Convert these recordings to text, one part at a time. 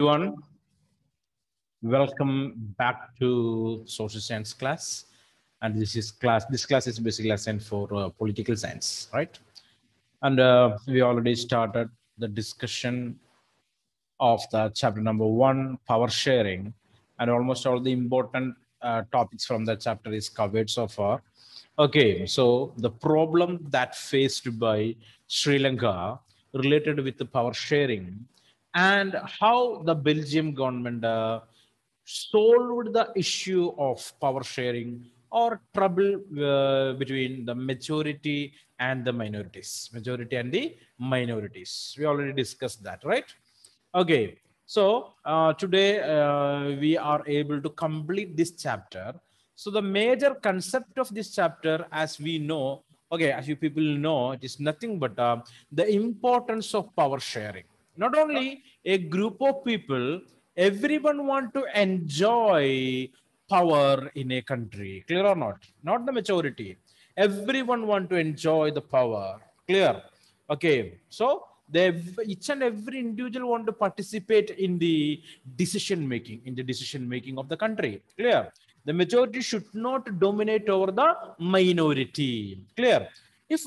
Everyone, welcome back to social science class. And this class is basically lesson for political science, right? And we already started the discussion of the chapter number 1, power sharing, and almost all the important topics from that chapter is covered so far. Okay, so the problem that faced by Sri Lanka related with the power sharing and how the Belgium government solved the issue of power sharing or trouble between the majority and the minorities. Majority and the minorities. We already discussed that, right? Okay, so today we are able to complete this chapter. So the major concept of this chapter, as we know, okay, as you people know, it is nothing but the importance of power sharing. Not only a group of people, everyone want to enjoy power in a country. Clear or not? Not the majority. Everyone want to enjoy the power. Clear? Okay, so each and every individual want to participate in the decision making of the country. Clear? The majority should not dominate over the minority. Clear? If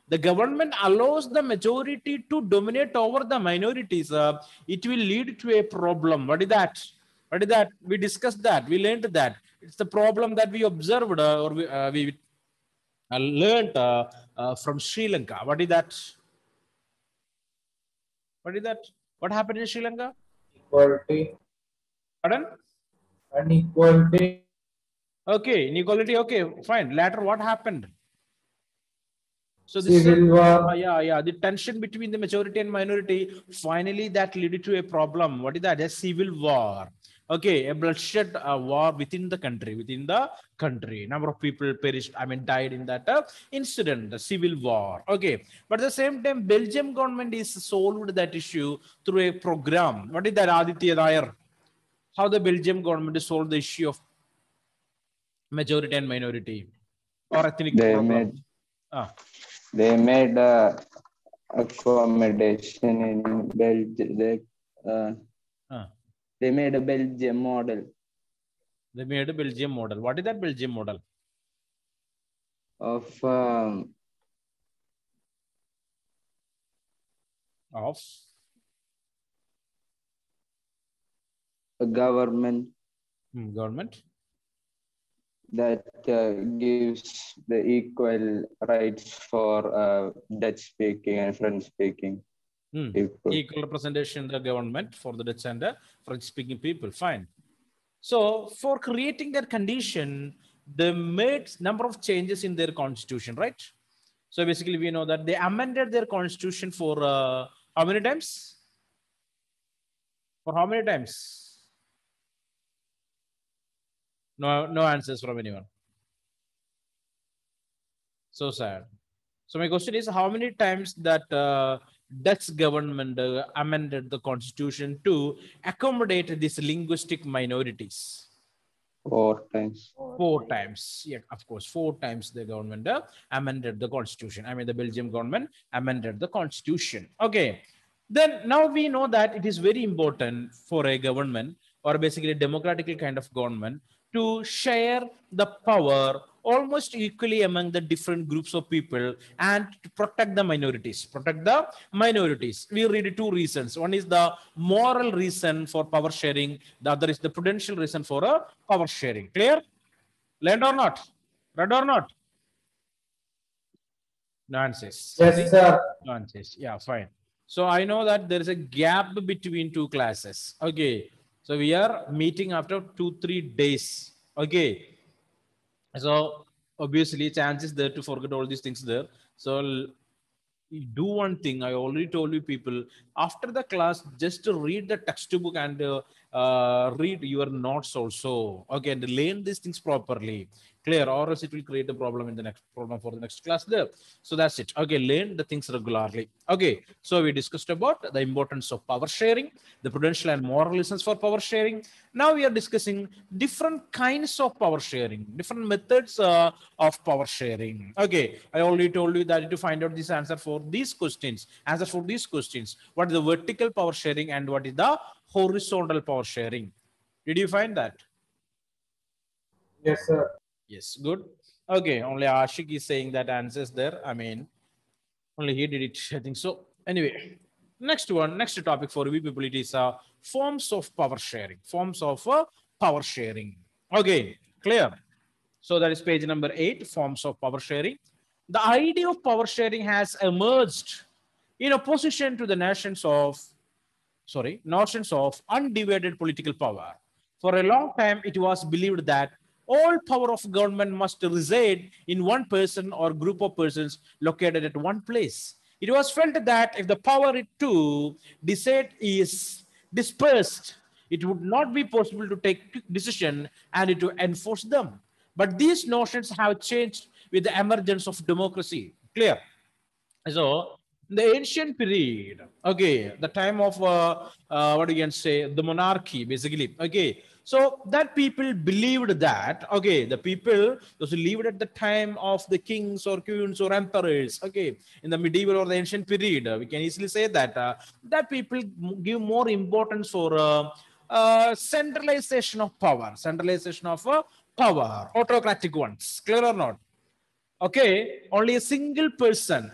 the government allows the majority to dominate over the minorities, it will lead to a problem. What is that? What is that? We discussed that. We learned that. It's the problem that we observed or we learned from Sri Lanka. What is that? What is that? What happened in Sri Lanka? Equality, Pardon? inequality, Okay, inequality. Okay, fine. Later, what happened? So this is civil war, yeah. The tension between the majority and minority finally that led to a problem. What is that? A civil war. Okay, a bloodshed war within the country. Within the country, number of people perished. I mean, died in that incident, the civil war. Okay, but at the same time, Belgium government is solved that issue through a program. What is that, Aditya Nair? How the Belgium government solved the issue of majority and minority or ethnic They problem? made Ah. they made accommodation in Belgium. They made a Belgium model. They made a Belgium model. What is that Belgium model? Of a government government that gives the equal rights for Dutch speaking and French speaking people. Equal representation in the government for the Dutch and the French speaking people. Fine. So for creating that condition, they made number of changes in their constitution, right? So basically, we know that they amended their constitution for how many times? For how many times? No answers from anyone. So sad. So my question is, how many times that Dutch government amended the constitution to accommodate these linguistic minorities? 4 times. 4 times. Yeah, of course, 4 times the government amended the constitution. I mean, the Belgium government amended the constitution. Okay. Then now we know that it is very important for a government or basically a democratic kind of government to share the power almost equally among the different groups of people and to protect the minorities. Protect the minorities. We read 2 reasons. One is the moral reason for power sharing. The other is the prudential reason for a power sharing. Clear? Learned or not? Read or not? No answers. yes sir, No answers. Yeah, fine. So I know that there is a gap between 2 classes. Okay. So we are meeting after 2-3 days. Okay. So obviously chance is there to forget all these things there. So do one thing. I already told you people after the class just to read the textbook and read your notes also. Okay, and learn these things properly. Clear, or else it will create a problem in the next problem for the next class there. So that's it. Okay, learn the things regularly. Okay, so we discussed about the importance of power sharing, the prudential and moral reasons for power sharing. Now we are discussing different kinds of power sharing, different methods of power sharing. Okay, I already told you that to find out this answer for these questions, what is the vertical power sharing and what is the horizontal power sharing. Did you find that? Yes, sir. Yes, good. Okay, only Ashik is saying that answers there. I mean, only he did it, I think so. Anyway, next topic for we people, it is forms of power sharing. Forms of power sharing. Okay, clear. So that is page number 8, forms of power sharing. The idea of power sharing has emerged in opposition to the notions of undivided political power. For a long time, it was believed that all power of government must reside in one person or group of persons located at one place. It was felt that if the power to decide is dispersed, it would not be possible to take quick decision and to enforce them. But these notions have changed with the emergence of democracy. Clear? So the ancient period, okay, the time of what you can say, the monarchy, basically. Okay, so that people believed that, okay, the people those who lived at the time of the kings or queens or emperors, okay, in the medieval or the ancient period, we can easily say that that people give more importance for centralization of power, autocratic ones. Clear or not? Okay, only a single person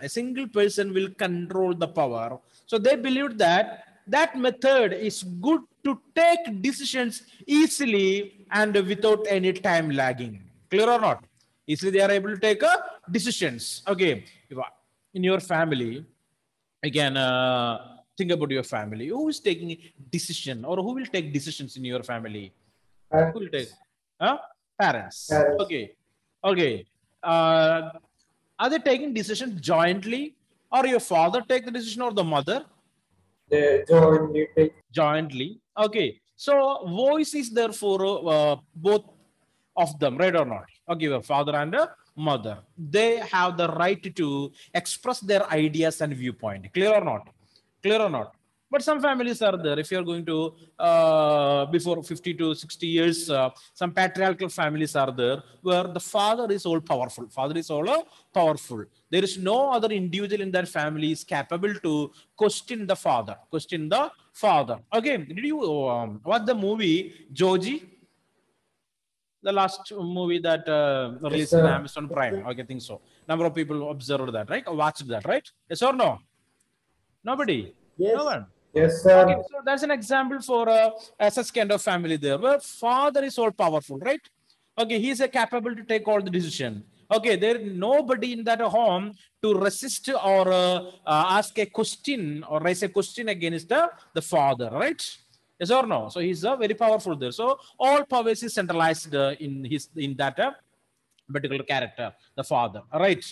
will control the power. So they believed that that method is good to take decisions easily and without any time lagging. Clear or not? Easily they are able to take decisions. Okay, in your family, again, think about your family. Who is taking decision, or who will take decisions in your family? Who will take? Parents. Huh? Parents. Parents. Okay. Okay. Uh, are they taking decisions jointly, or your father take the decision, or the mother? They jointly take. Jointly. Okay. So voice is there for both of them, right or not? Okay, your father and mother. They have the right to express their ideas and viewpoint. Clear or not? Clear or not? But some families are there. If you're going to before 50 to 60 years, some patriarchal families are there where the father is all powerful. Father is all powerful. There is no other individual in that family is capable to question the father. Question the father. Okay. Did you watch the movie Joji? The last movie that Yes, released in sir. Amazon Prime. Okay, I think so. Number of people observed that, right? Or watched that, right? Yes or no? Nobody. No Yes. one. Yes, Okay, sir. so that's an example for such kind of family there, where father is all powerful, right? Okay, he is capable to take all the decision. Okay, there is nobody in that home to resist or ask a question or raise a question against the father, right? Yes or no? So he's very powerful there. So all powers is centralized in that particular character, the father. All right.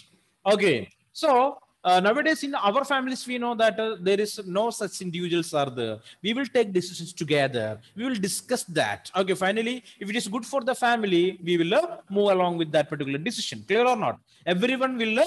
Okay. So nowadays in our families, we know that there is no such individuals are there. We will take decisions together. We will discuss that. Okay. Finally, if it is good for the family, we will move along with that particular decision. Clear or not? Everyone will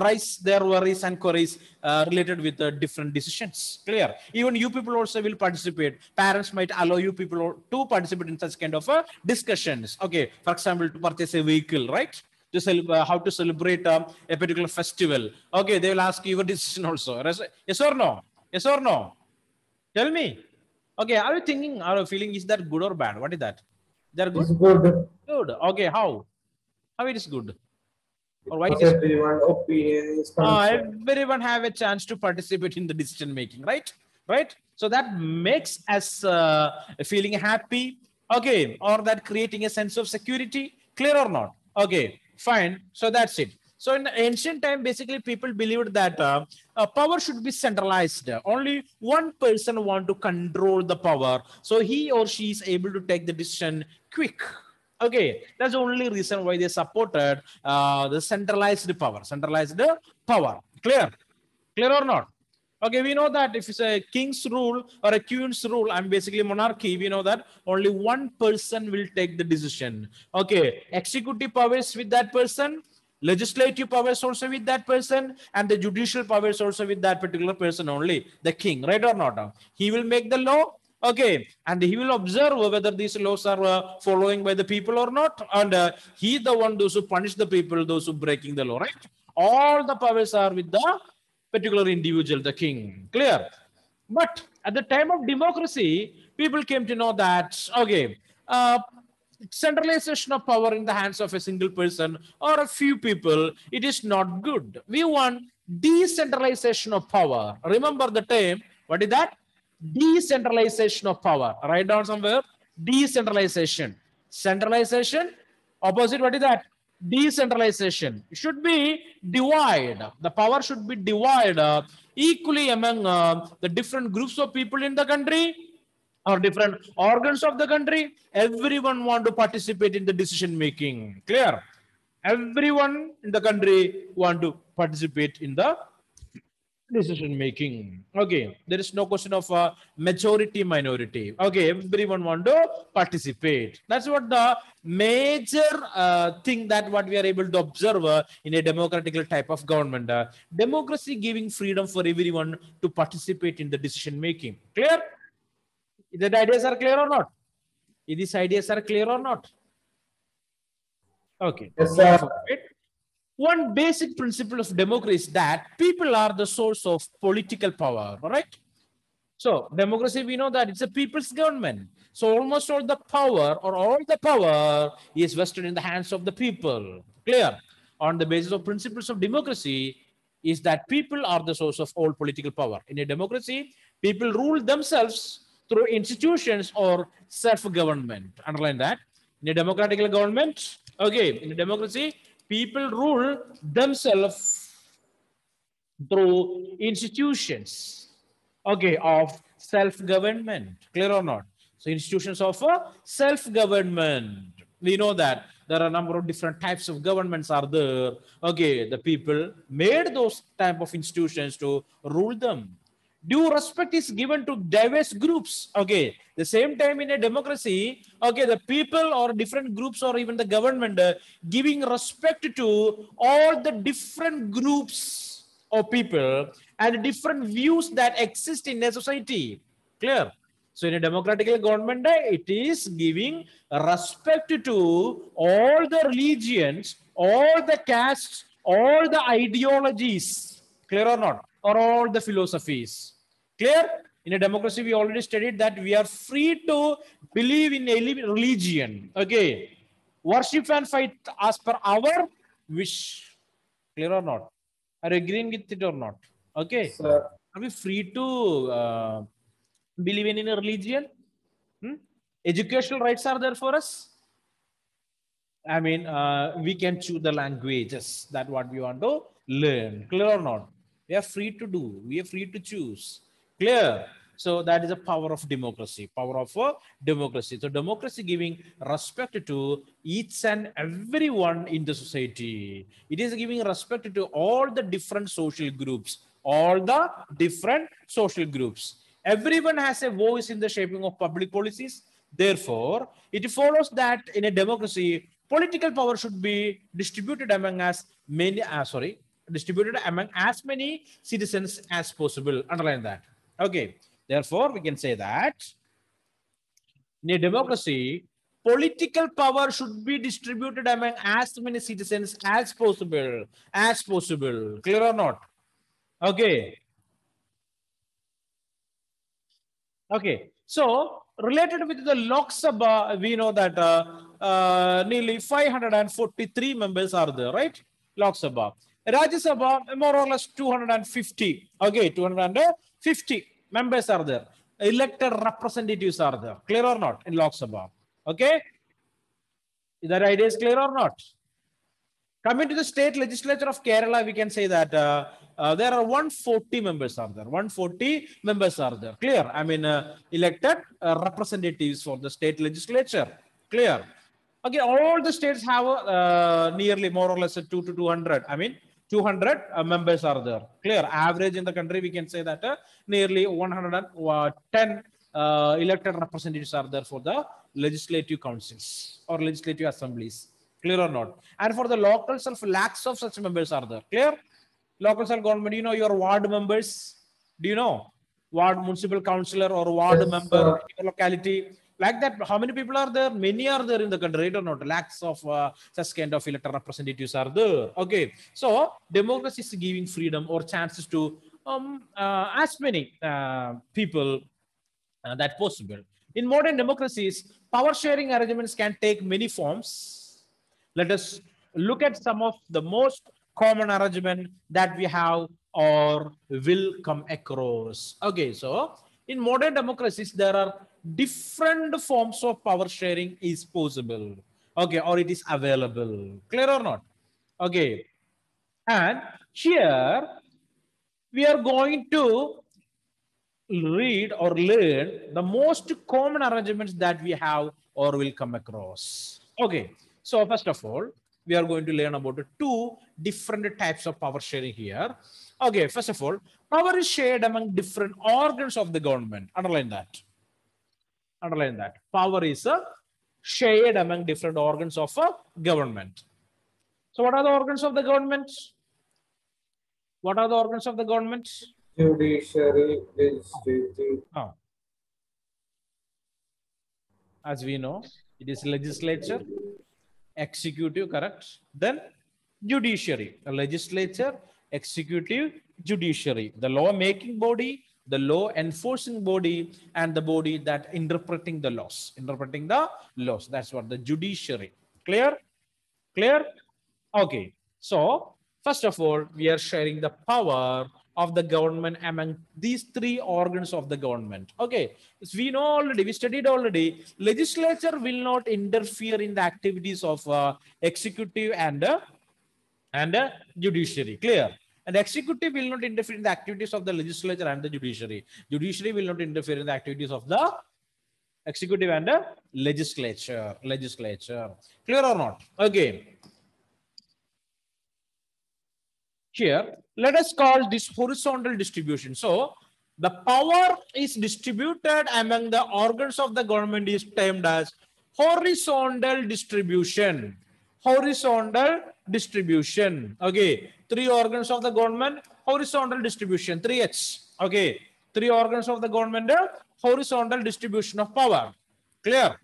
raise their worries and queries related with different decisions. Clear? Even you people also will participate. Parents might allow you people to participate in such kind of discussions. Okay, for example, to purchase a vehicle, right? How to celebrate a particular festival. Okay, they will ask you a decision also. Yes or no? Yes or no? Tell me. Okay, are you thinking, are you feeling, is that good or bad? What is that? They're good? It's good Good. Okay, how? How it is good? Or why it because is good? everyone's opinion is concerned. Everyone have a chance to participate in the decision making, right? So that makes us feeling happy, okay, or that creating a sense of security. Clear or not? Okay, fine. So that's it. So in the ancient time, basically people believed that power should be centralized. Only one person want to control the power, so he or she is able to take the decision quick. Okay, that's the only reason why they supported the centralized power. Centralized power. Clear? Clear or not? Okay, we know that if it's a king's rule or a queen's rule, I'm basically monarchy, we know that only one person will take the decision. Okay, executive powers with that person, legislative powers also with that person, and the judicial powers also with that particular person only, the king, right or not? He will make the law, okay, and he will observe whether these laws are following by the people or not, and he the one those who punish the people, those who breaking the law, right? All the powers are with the particular individual, the king. Clear? But at the time of democracy, people came to know that, okay, centralization of power in the hands of a single person or a few people, it is not good. We want decentralization of power. Remember the term, what is that? Decentralization of power. Write down somewhere. Decentralization. Centralization, opposite, what is that? Decentralization. It should be divided. The power should be divided equally among the different groups of people in the country or different organs of the country. Everyone want to participate in the decision making. Clear? Everyone in the country want to participate in the decision making. Okay, there is no question of majority minority. Okay, everyone want to participate. That's what the major thing that what we are able to observe in a democratical type of government. Democracy giving freedom for everyone to participate in the decision making. Clear? The ideas are clear or not? These ideas are clear or not? Okay. Yes, sir. One basic principle of democracy is that people are the source of political power, right? So democracy, we know that it's a people's government. So almost all the power or all the power is vested in the hands of the people. Clear? On the basis of principles of democracy is that people are the source of all political power. In a democracy, people rule themselves through institutions or self-government. Underline that. In a democratic government, okay, in a democracy, people rule themselves through institutions, okay, of self-government. Clear or not? So institutions of self-government. We know that there are a number of different types of governments are there. Okay, the people made those type of institutions to rule them. Due respect is given to diverse groups. Okay, the same time in a democracy, okay, the people or different groups or even the government giving respect to all the different groups of people and different views that exist in a society. Clear? So in a democratic government, it is giving respect to all the religions, all the castes, all the ideologies. Clear or not? Or all the philosophies. Clear? In a democracy, we already studied that we are free to believe in any religion. Okay. Worship and fight as per our wish. Clear or not? Are you agreeing with it or not? Okay. Sir. Are we free to believe in a religion? Educational rights are there for us. I mean, we can choose the languages that what we want to learn. Clear or not? We are free to do. We are free to choose. Clear? So that is a power of democracy. Power of democracy. So democracy giving respect to each and everyone in the society. It is giving respect to all the different social groups. All the different social groups. Everyone has a voice in the shaping of public policies. Therefore, it follows that in a democracy, political power should be distributed among as many, distributed among as many citizens as possible. Underline that. Okay. Therefore, we can say that in a democracy, political power should be distributed among as many citizens as possible. As possible. Clear or not? Okay. Okay. So, related with the Lok Sabha, we know that nearly 543 members are there, right? Lok Sabha. Rajya Sabha, more or less 250. Okay, 250 members are there. Elected representatives are there. Clear or not in Lok Sabha? Okay. Is that idea is clear or not? Coming to the state legislature of Kerala, we can say that there are 140 members are there. 140 members are there. Clear? I mean, elected representatives for the state legislature. Clear? Okay, all the states have nearly more or less 2 to 200. I mean, 200 members are there. Clear? Average in the country, we can say that nearly 110 elected representatives are there for the legislative councils or legislative assemblies. Clear or not? And for the local self, lakhs of such members are there. Clear? Local self government, you know your ward members. Do you know? Ward municipal councillor or ward member in your locality. Like that, how many people are there? Many are there in the country, right or not? Lakhs of such kind of elected representatives are there. Okay. So, democracy is giving freedom or chances to as many people that possible. In modern democracies, power sharing arrangements can take many forms. Let us look at some of the most common arrangement that we have or will come across. Okay, so in modern democracies, there are different forms of power sharing is possible. Okay, or it is available. Clear or not? Okay, and here we are going to read or learn the most common arrangements that we have or will come across. Okay, so first of all, we are going to learn about the two different types of power sharing here. Okay, first of all, power is shared among different organs of the government. Underline that. Underline that. Power is shared among different organs of a government. So, what are the organs of the government? What are the organs of the government? Judiciary, legislative. As we know, it is legislature, executive, correct? Then judiciary, the legislature, executive, judiciary, the law making body, the law enforcing body, and the body that interpreting the laws. Interpreting the laws. That's what the judiciary. Clear? Clear? Okay. So, first of all, we are sharing the power of the government among these three organs of the government. Okay. So we know already, we studied already, legislature will not interfere in the activities of executive and judiciary. Clear? And executive will not interfere in the activities of the legislature and the judiciary. Judiciary will not interfere in the activities of the executive and the legislature. Clear or not? Okay. Here, let us call this horizontal distribution. So, the power is distributed among the organs of the government is termed as horizontal distribution. Horizontal distribution. Okay. Three organs of the government, horizontal distribution. 3H. Okay. Three organs of the government, horizontal distribution of power. Clear?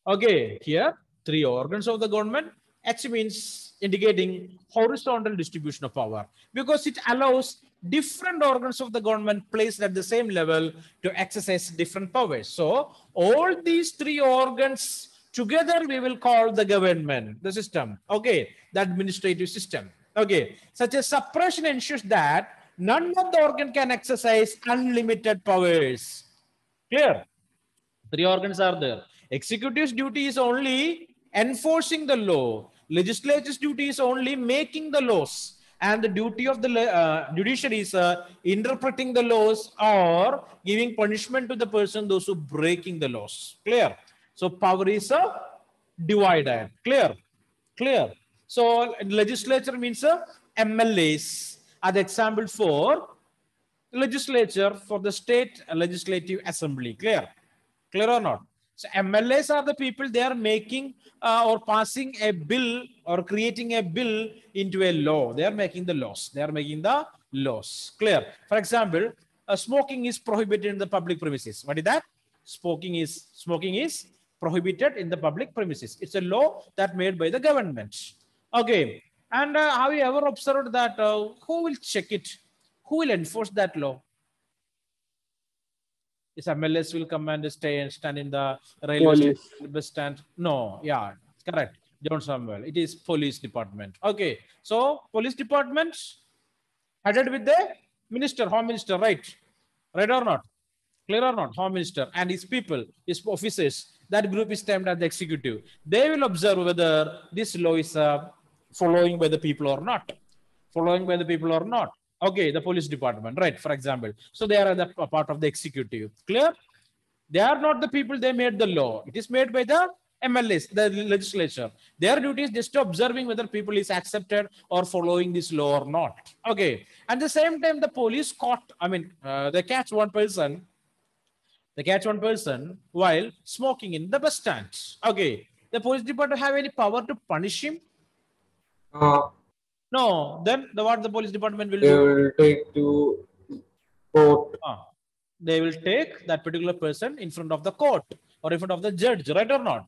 Okay. Here, three organs of the government. H means indicating horizontal distribution of power because it allows different organs of the government placed at the same level to exercise different powers. So all these three organs together we will call the government, the system. Okay, the administrative system. Okay, such a suppression ensures that none of the organ can exercise unlimited powers. Clear? Three organs are there. Executive's duty is only enforcing the law. Legislature's duty is only making the laws. And the duty of the judiciary is interpreting the laws or giving punishment to the person, those who breaking the laws. Clear? So power is divided. Clear? Clear? So legislature means MLAs are the example for legislature for the state legislative assembly. Clear? Clear or not? So MLAs are the people, they are making or passing a bill or creating a bill into a law. They are making the laws. They are making the laws. Clear? For example, smoking is prohibited in the public premises. What is that? Smoking is prohibited in the public premises. It's a law that made by the government. Okay. And have you ever observed that who will check it? Who will enforce that law? Is MLS will come and stay and stand in the railway station, bus stand? No, yeah, correct. John Samuel. It is police department. Okay, so police department headed with the minister, home minister, right? Right or not? Clear or not? Home minister and his people, his officers. That group is termed as the executive. They will observe whether this law is following by the people or not. Following by the people or not. Okay, the police department, right? For example, so they are the part of the executive. Clear? They are not the people. They made the law. It is made by the MLAs, the legislature. Their duty is just observing whether people is accepted or following this law or not. Okay. At the same time, the police caught. They catch one person. They catch one person while smoking in the bus stand. Okay. The police department have any power to punish him? No, then what the police department will do? They will take to court. They will take that particular person in front of the court or in front of the judge, right or not?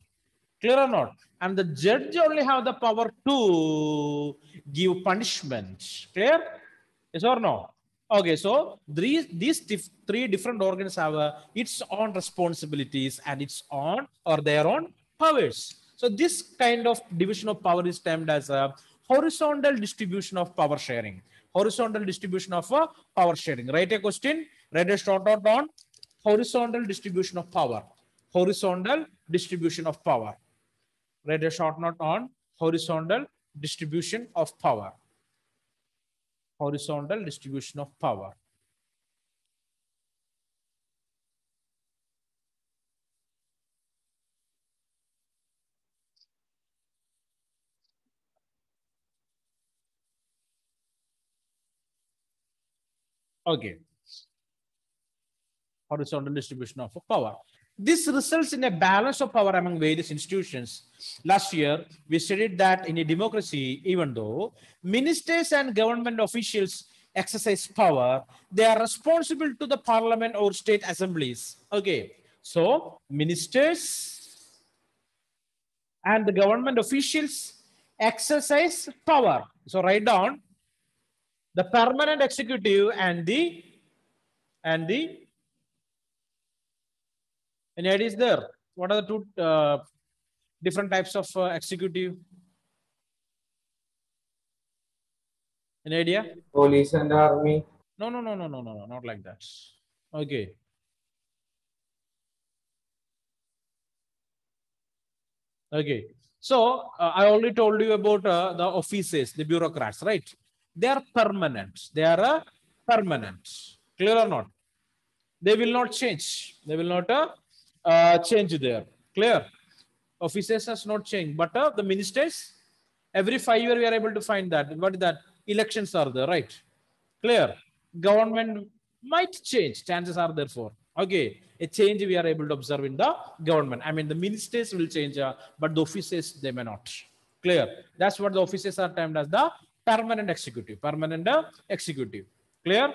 Clear or not? And the judge only have the power to give punishment. Clear? Yes or no? Okay, so three different organs have its own responsibilities and its own or their own powers. So this kind of division of power is termed as a horizontal distribution of power sharing. Horizontal distribution of power sharing. Write a question. Write a short note on horizontal distribution of power. Horizontal distribution of power. Write a short note on horizontal distribution of power. Horizontal distribution of power. Okay. Horizontal distribution of power. This results in a balance of power among various institutions. Last year, we studied that in a democracy, even though ministers and government officials exercise power, they are responsible to the parliament or state assemblies. Okay. So, ministers and the government officials exercise power. So, write down the permanent executive and the any ideas there? What are the two different types of executive? Any idea? Police and army. No, no, no, no, no, no, no, not like that. Okay. Okay. So I already told you about the offices, the bureaucrats, right? They are permanent. They are permanent. Clear or not? They will not change. They will not change there. Clear? Offices has not changed, but the ministers, every 5 years we are able to find that. What is that? Elections are there, right? Clear? Government might change. Chances are therefore. Okay, a change we are able to observe in the government. I mean, the ministers will change, but the offices they may not. Clear? That's what the offices are termed as the permanent executive. Permanent executive. Clear?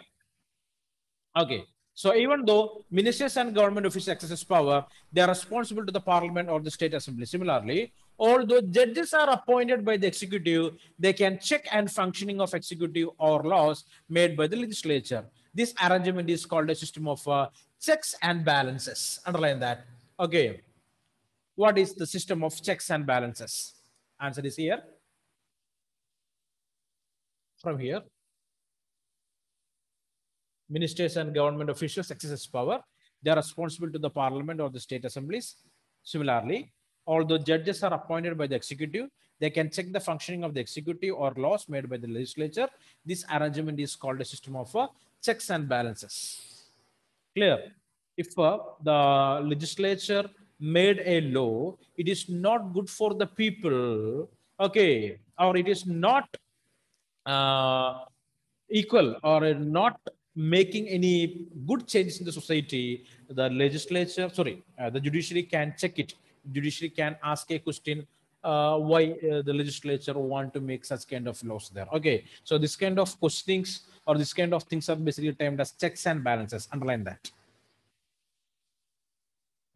Okay. So even though ministers and government officials exercise power, they are responsible to the parliament or the state assembly. Similarly, although judges are appointed by the executive, they can check and functioning of executive or laws made by the legislature. This arrangement is called a system of checks and balances. Underline that. Okay. What is the system of checks and balances? Answer is here. From here. Ministers and government officials exercise power. They are responsible to the parliament or the state assemblies. Similarly, although judges are appointed by the executive, they can check the functioning of the executive or laws made by the legislature. This arrangement is called a system of checks and balances. Clear? If the legislature made a law, it is not good for the people, okay, or it is not uh, equal or not making any good changes in the society, the legislature, sorry, the judiciary can check it. Judiciary can ask a question why the legislature want to make such kind of laws there. Okay, so this kind of questionings or this kind of things are basically termed as checks and balances. Underline that.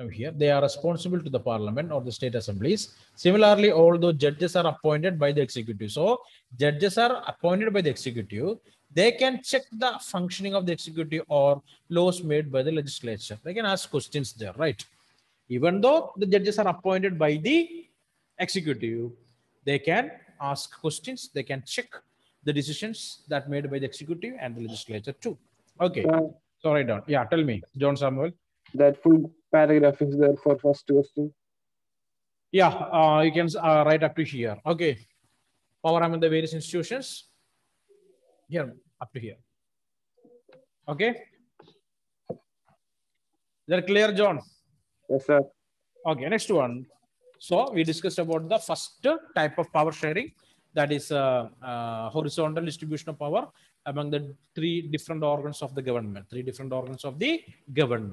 Now here, they are responsible to the parliament or the state assemblies. Similarly, although judges are appointed by the executive, so judges are appointed by the executive, they can check the functioning of the executive or laws made by the legislature. They can ask questions there, right? Even though the judges are appointed by the executive, they can ask questions, they can check the decisions that made by the executive and the legislature too. Okay, so write down. Yeah, tell me, John Samuel. That full paragraph is there for first question. Yeah, you can write up to here. Okay. Power among the various institutions. Here, up to here. Okay. Is that clear, John? Yes, sir. Okay, next one. So we discussed about the first type of power sharing, that is horizontal distribution of power among the three different organs of the government.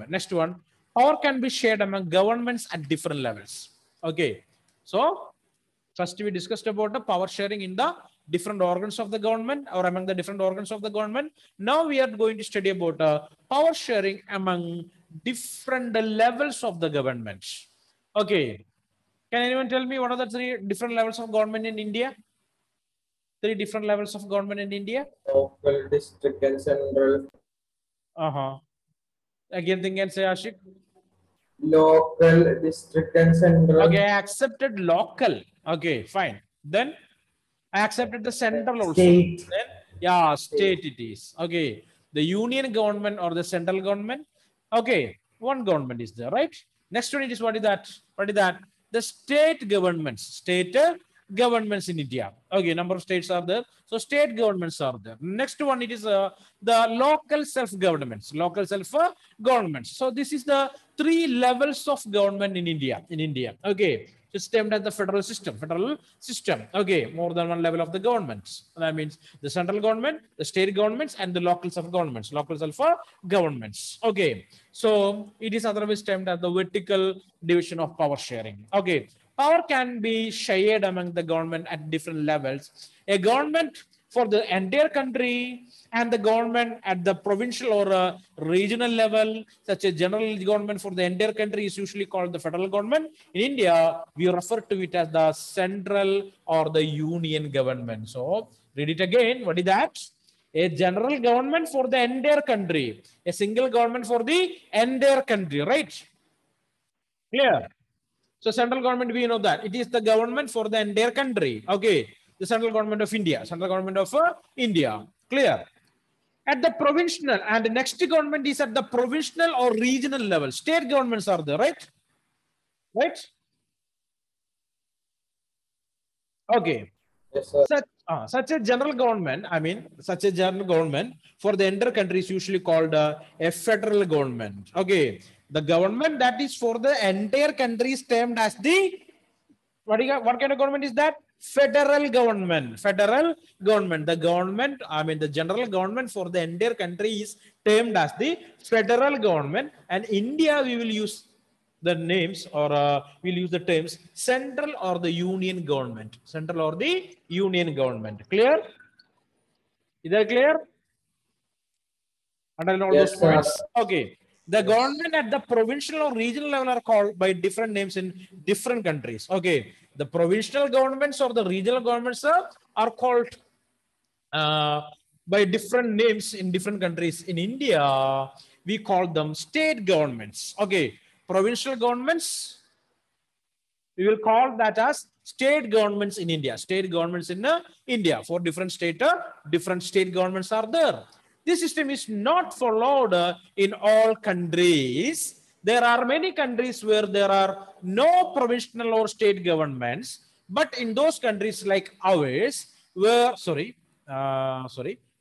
Next one, power can be shared among governments at different levels. Okay, so first we discussed about the power sharing in the different organs of the government or among the different organs of the government. Now we are going to study about power sharing among different levels of the government. Okay, can anyone tell me what are the three different levels of government in India? Three different levels of government in India. Local, district, and central. Again, think and say, Ashik. Local, district, and central. Okay, I accepted local. Okay, fine. Then I accepted the central also. State. Then, yeah, state it is. Okay, the union government or the central government. Okay, one government is there, right? Next one is what is that? What is that? The state governments. State governments in India. Okay, number of states are there. So state governments are there. Next one, it is the local self-governments. Local self-governments. So this is the three levels of government in India. Okay. It's termed as the federal system. Okay, more than one level of the governments. That means the central government, the state governments, and the local self-governments. Okay, so it is otherwise termed as the vertical division of power sharing. Okay, power can be shared among the government at different levels. A government for the entire country and the government at the provincial or regional level, such a general government for the entire country is usually called the federal government. In India, we refer to it as the central or the union government. So read it again. What is that? A general government for the entire country, a single government for the entire country, right? Clear? So central government, we know that it is the government for the entire country. Okay. The central government of India, clear. At the provincial, and the next government is at the provincial or regional level. State governments are there, right? Okay. Yes, sir. Such a general government, for the entire country is usually called a federal government. Okay. The government that is for the entire country is termed as the, what kind of government is that? Federal government. The government, the general government for the entire country is termed as the federal government. And India, we will use the names or we'll use the terms central or the union government. Clear? Is that clear? Underline all Yes, those points. sir. Okay. The government at the provincial or regional level are called by different names in different countries. Okay. The provincial governments or the regional governments are called by different names in different countries. In India, we call them state governments. Okay. Provincial governments, we will call that as state governments in India. For different state governments are there. This system is not followed in all countries. There are many countries where there are no provincial or state governments, but in those countries like ours, where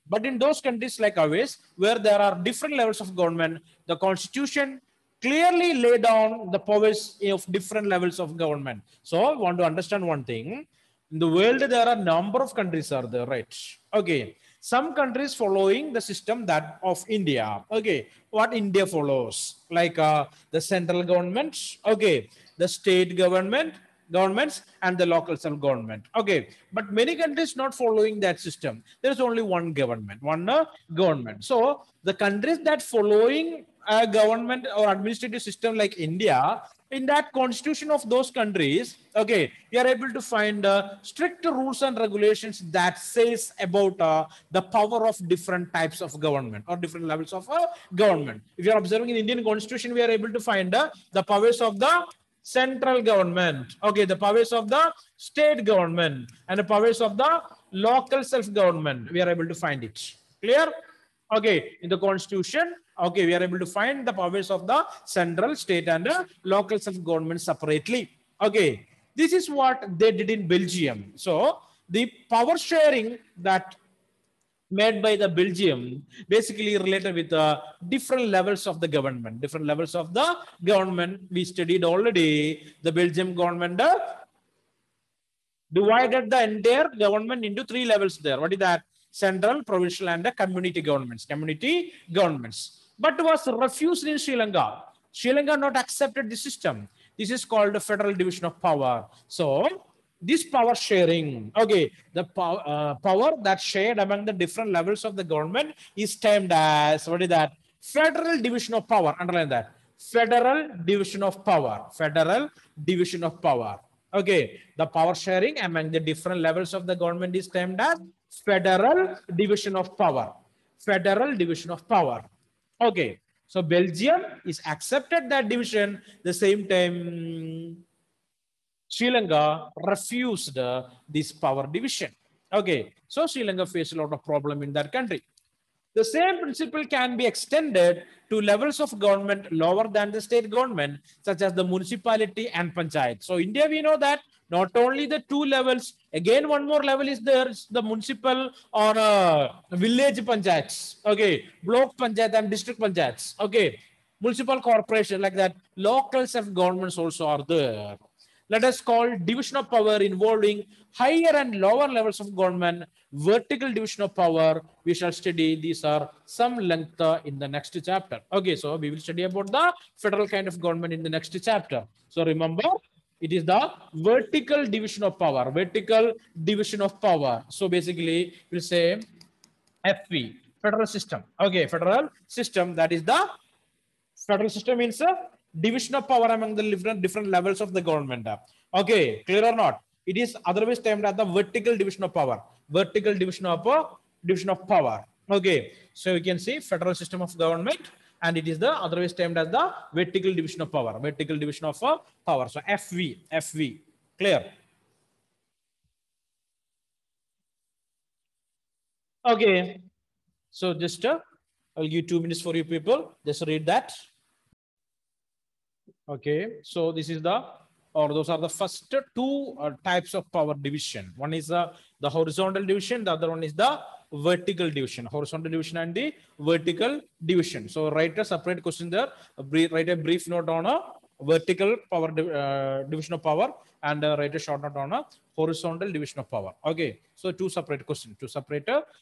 but in those countries like ours, where there are different levels of government, the constitution clearly lay down the powers of different levels of government. So I want to understand one thing. In the world, there are a number of countries are there, right? Okay. Some countries following the system that of India. Okay. What India follows, like the central government, okay, the state governments and the local self-government. Okay. But many countries not following that system. There is only one government. So the countries that following a government or administrative system like India, in that constitution of those countries, okay, we are able to find strict rules and regulations that says about the power of different types of government or different levels of government. If you are observing in Indian constitution, we are able to find the powers of the central government, okay, the powers of the state government and the powers of the local self-government. We are able to find it. Clear? Okay, in the constitution, okay, we are able to find the powers of the central, state, and local self-government separately. Okay, this is what they did in Belgium. So the power sharing that made by the Belgium basically related with different levels of the government. We studied already. The Belgium government divided the entire government into three levels there. What is that? Central, provincial, and the community governments. But was refused in Sri Lanka. Sri Lanka not accepted the system. This is called the federal division of power. So this power sharing, okay, the power that shared among the different levels of the government is termed as, what is that? Federal division of power. Underline that. Federal division of power. Okay, the power sharing among the different levels of the government is termed as federal division of power. Federal division of power. Okay, so Belgium is accepted that division. The same time, Sri Lanka refused this power division. Okay, so Sri Lanka faced a lot of problem in that country. The same principle can be extended to levels of government lower than the state government, such as the municipality and panchayat. So India, we know that not only the two levels, again one more level is there, is the municipal or village panchayats, okay, block panchayat and district panchayats, okay, municipal corporation like that, local self-governments also are there. Let us call division of power involving higher and lower levels of government, vertical division of power. We shall study these are some length in the next chapter. Okay, so we will study about the federal kind of government in the next chapter. So remember, it is the vertical division of power, vertical division of power. So basically, we'll say FV, federal system. Okay, federal system, that is the federal system means a division of power among the different levels of the government. Okay, clear or not? It is otherwise termed as the vertical division of power. Vertical division of power. Okay, so you can see federal system of government, and it is the otherwise termed as the vertical division of power. Vertical division of power. So FV, clear? Okay, so just I'll give 2 minutes for you people. Just read that. Okay, so this is the, or those are the first two types of power division. One is the horizontal division, the other one is the vertical division. Horizontal division and the vertical division. So write a separate question there, write a brief note on a vertical power division of power, and write a short note on a horizontal division of power. Okay, so two separate questions,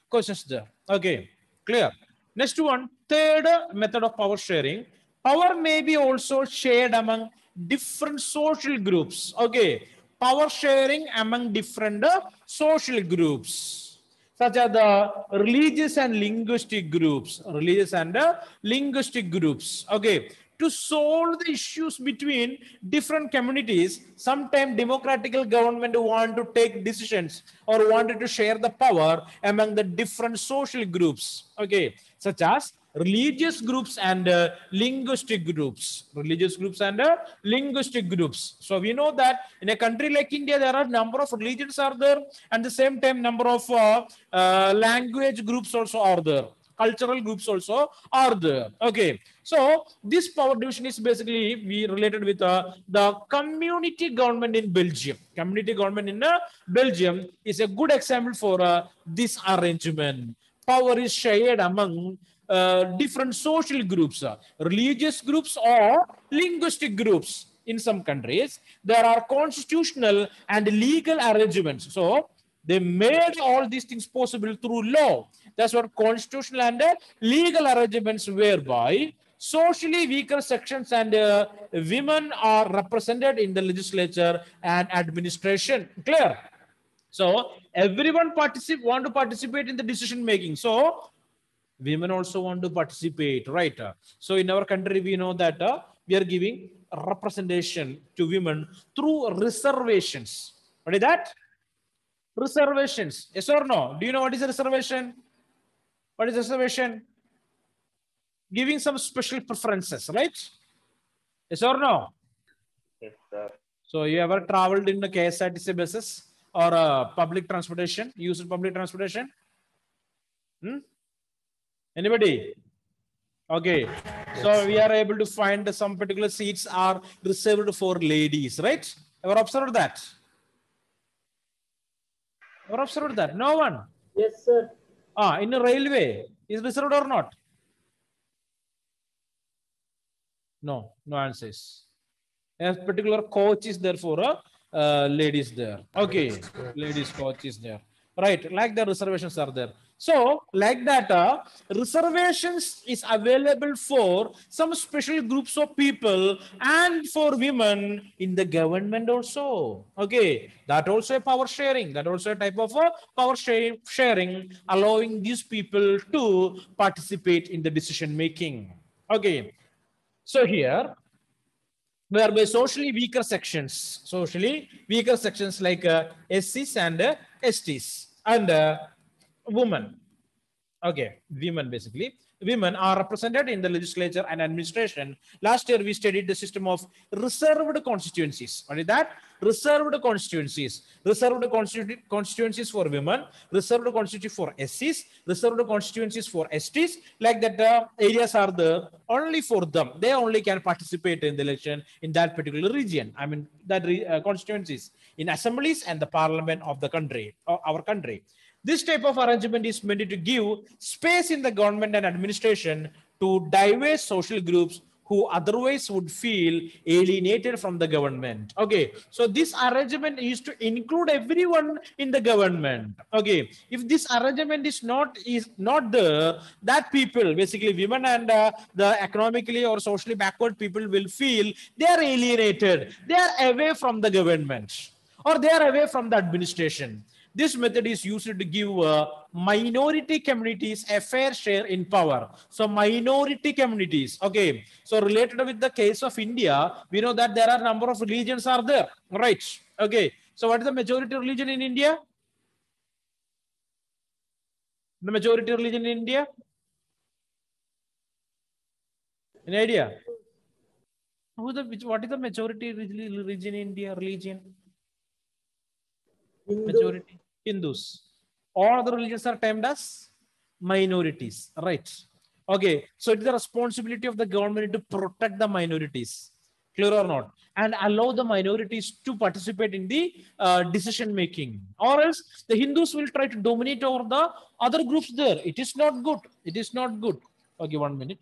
questions there. Okay, clear? Next one, third method of power sharing. Power may be also shared among different social groups. Okay, power sharing among different social groups, such as the religious and linguistic groups. Religious and linguistic groups. Okay, to solve the issues between different communities, sometimes democratical government want to take decisions or wanted to share the power among the different social groups. Okay, such as religious groups and linguistic groups. Religious groups and linguistic groups. So we know that in a country like India, there are number of religions are there, and the same time number of language groups also are there. Cultural groups also are there. Okay, so this power division is basically we related with the community government in Belgium. Community government in Belgium is a good example for this arrangement. Power is shared among different social groups, religious groups or linguistic groups. In some countries, there are constitutional and legal arrangements. So they made all these things possible through law. That's what constitutional and legal arrangements whereby socially weaker sections and women are represented in the legislature and administration. Clear? So everyone want to participate in the decision making. So women also want to participate, right? So in our country, we know that we are giving representation to women through reservations. What is that? Reservations. Yes or no? Do you know what is a reservation? What is reservation? Giving some special preferences, right? Yes or no? Yes, sir. So you ever traveled in the KSRTC buses or public transportation? Used public transportation? Anybody? Okay. So we are able to find some particular seats are reserved for ladies, right? Ever observed that? Ever observed that? No one? Yes, sir. In a railway, is reserved or not? No, no answers. A particular coach is there for ladies there. Okay, ladies coach is there. Right, like the reservations are there. So, like that, reservations is available for some special groups of people and for women in the government also. Okay, that also a power sharing. That also a type of power sharing, allowing these people to participate in the decision making. Okay, so here, whereby socially weaker sections like SCs and STs and women. Okay, women basically. Women are represented in the legislature and administration. Last year, we studied the system of reserved constituencies. What is that? Reserved constituencies. Reserved constituencies for women, reserved constituencies for SCs, reserved constituencies for STs. Like that, areas are there only for them. They only can participate in the election in that particular region. I mean, that constituencies in assemblies and the parliament of the country, our country. This type of arrangement is meant to give space in the government and administration to diverse social groups who otherwise would feel alienated from the government. Okay, so this arrangement is to include everyone in the government. Okay, if this arrangement is not there, that people, basically women and the economically or socially backward people, will feel they are alienated, they are away from the government, or they are away from the administration. This method is used to give minority communities a fair share in power. So minority communities, okay. So related with the case of India, we know that there are a number of religions are there, right? Okay. So what is the majority religion in India? The majority religion in India? Any idea? What is the majority religion in India? Majority Hindus. All other religions are termed as minorities, right? Okay, so it's the responsibility of the government to protect the minorities, clear or not, and allow the minorities to participate in the decision making, or else the Hindus will try to dominate over the other groups there. It is not good. It is not good. Okay, 1 minute.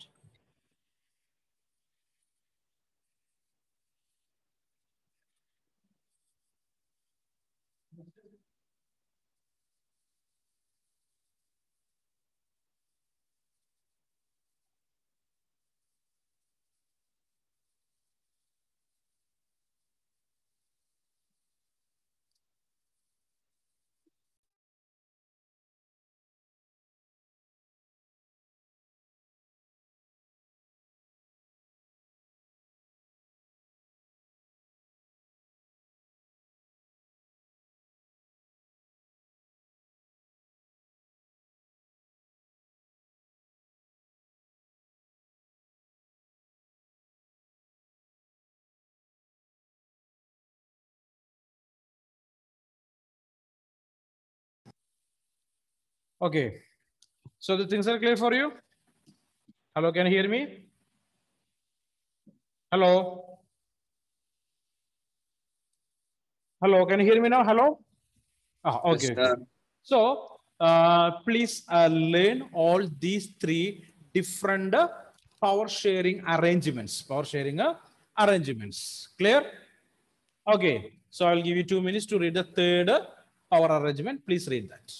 Okay, so the things are clear for you. Hello, can you hear me? Hello. Hello, can you hear me now? Hello. Okay. Yes, sir. So please learn all these three different power sharing arrangements. Clear? Okay. So I'll give you 2 minutes to read the third power arrangement. Please read that.